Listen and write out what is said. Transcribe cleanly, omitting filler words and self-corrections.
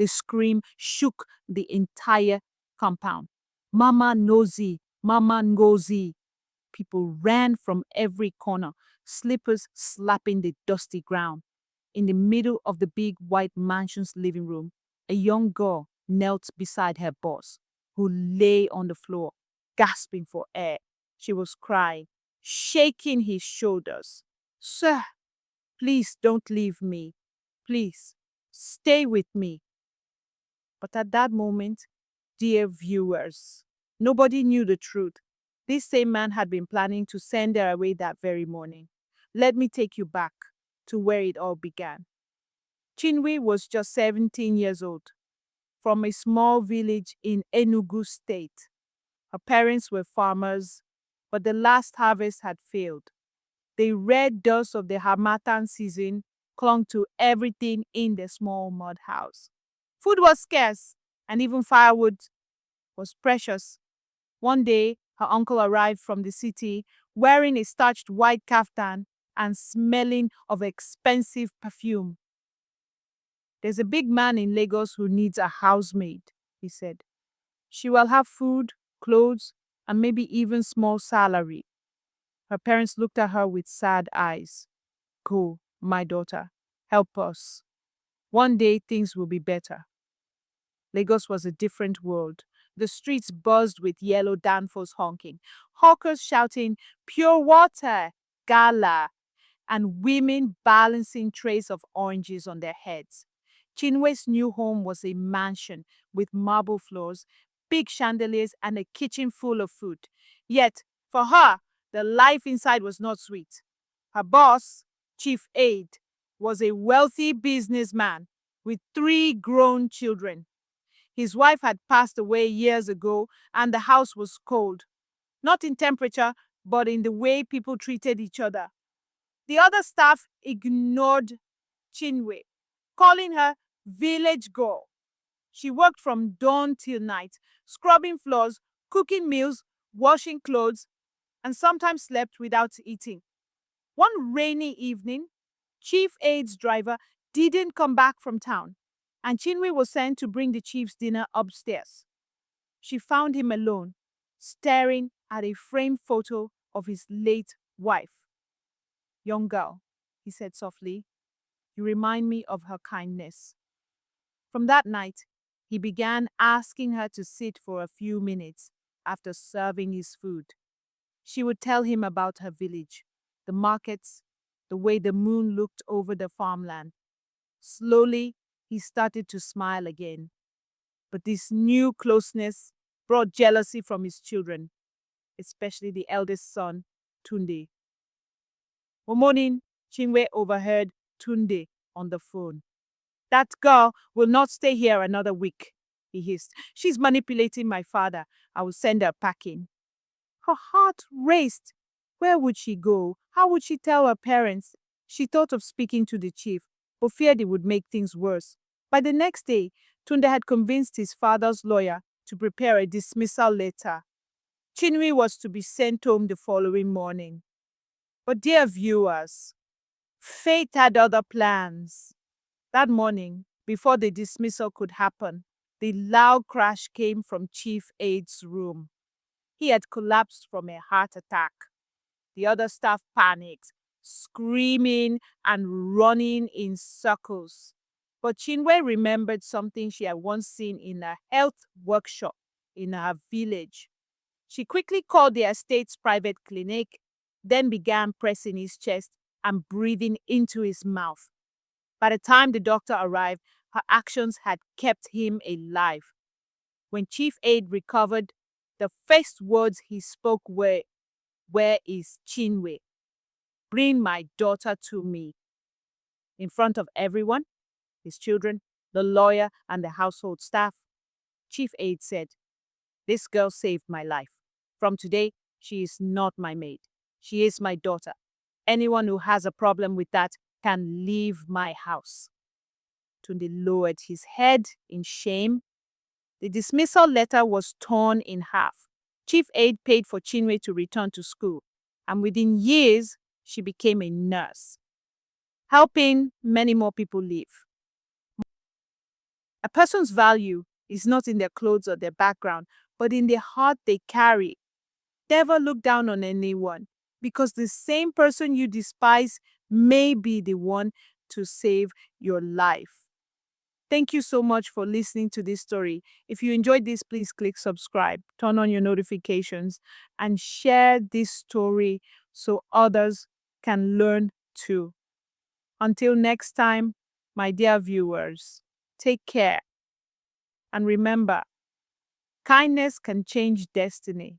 The scream shook the entire compound. Mama Nosy, Mama Ngozi. People ran from every corner, slippers slapping the dusty ground. In the middle of the big white mansion's living room, a young girl knelt beside her boss, who lay on the floor, gasping for air. She was crying, shaking his shoulders. Sir, please don't leave me. Please, stay with me. But at that moment, dear viewers, nobody knew the truth. This same man had been planning to send her away that very morning. Let me take you back to where it all began. Chinwe was just 17 years old, from a small village in Enugu State. Her parents were farmers, but the last harvest had failed. The red dust of the harmattan season clung to everything in the small mud house. Food was scarce, and even firewood was precious. One day, her uncle arrived from the city wearing a starched white kaftan and smelling of expensive perfume. There's a big man in Lagos who needs a housemaid, he said. She will have food, clothes, and maybe even small salary. Her parents looked at her with sad eyes. Go, my daughter, help us. One day things will be better. Lagos was a different world. The streets buzzed with yellow danfos honking, hawkers shouting, pure water, gala, and women balancing trays of oranges on their heads. Chinwe's new home was a mansion with marble floors, big chandeliers, and a kitchen full of food. Yet, for her, the life inside was not sweet. Her boss, Chief Aid, was a wealthy businessman with 3 grown children. His wife had passed away years ago, and the house was cold. Not in temperature, but in the way people treated each other. The other staff ignored Chinwe, calling her village girl. She worked from dawn till night, scrubbing floors, cooking meals, washing clothes, and sometimes slept without eating. One rainy evening, Chief Aid's driver didn't come back from town, and Chinwe was sent to bring the chief's dinner upstairs. She found him alone, staring at a framed photo of his late wife. Young girl, he said softly, you remind me of her kindness. From that night, he began asking her to sit for a few minutes after serving his food. She would tell him about her village, the markets, the way the moon looked over the farmland. Slowly, he started to smile again. But this new closeness brought jealousy from his children, especially the eldest son, Tunde. One morning, Chinwe overheard Tunde on the phone. That girl will not stay here another week, he hissed. She's manipulating my father. I will send her packing. Her heart raced. Where would she go? How would she tell her parents? She thought of speaking to the chief, but feared it would make things worse. By the next day, Tunde had convinced his father's lawyer to prepare a dismissal letter. Chinwe was to be sent home the following morning. But dear viewers, fate had other plans. That morning, before the dismissal could happen, the loud crash came from Chief Aid's room. He had collapsed from a heart attack. The other staff panicked, screaming and running in circles. But Chinwe remembered something she had once seen in a health workshop in her village. She quickly called the estate's private clinic, then began pressing his chest and breathing into his mouth. By the time the doctor arrived, her actions had kept him alive. When Chief Aid recovered, the first words he spoke were, "Where is Chinwe? Bring my daughter to me." In front of everyone, his children, the lawyer, and the household staff, Chief Aid said, "This girl saved my life. From today, she is not my maid. She is my daughter. Anyone who has a problem with that can leave my house." Tunde lowered his head in shame. The dismissal letter was torn in half. Chief Aid paid for Chinwe to return to school, and within years, she became a nurse, helping many more people live. A person's value is not in their clothes or their background, but in the heart they carry. Never look down on anyone, because the same person you despise may be the one to save your life. Thank you so much for listening to this story. If you enjoyed this, please click subscribe, turn on your notifications, and share this story so others can learn too. Until next time, my dear viewers, take care. And remember, kindness can change destiny.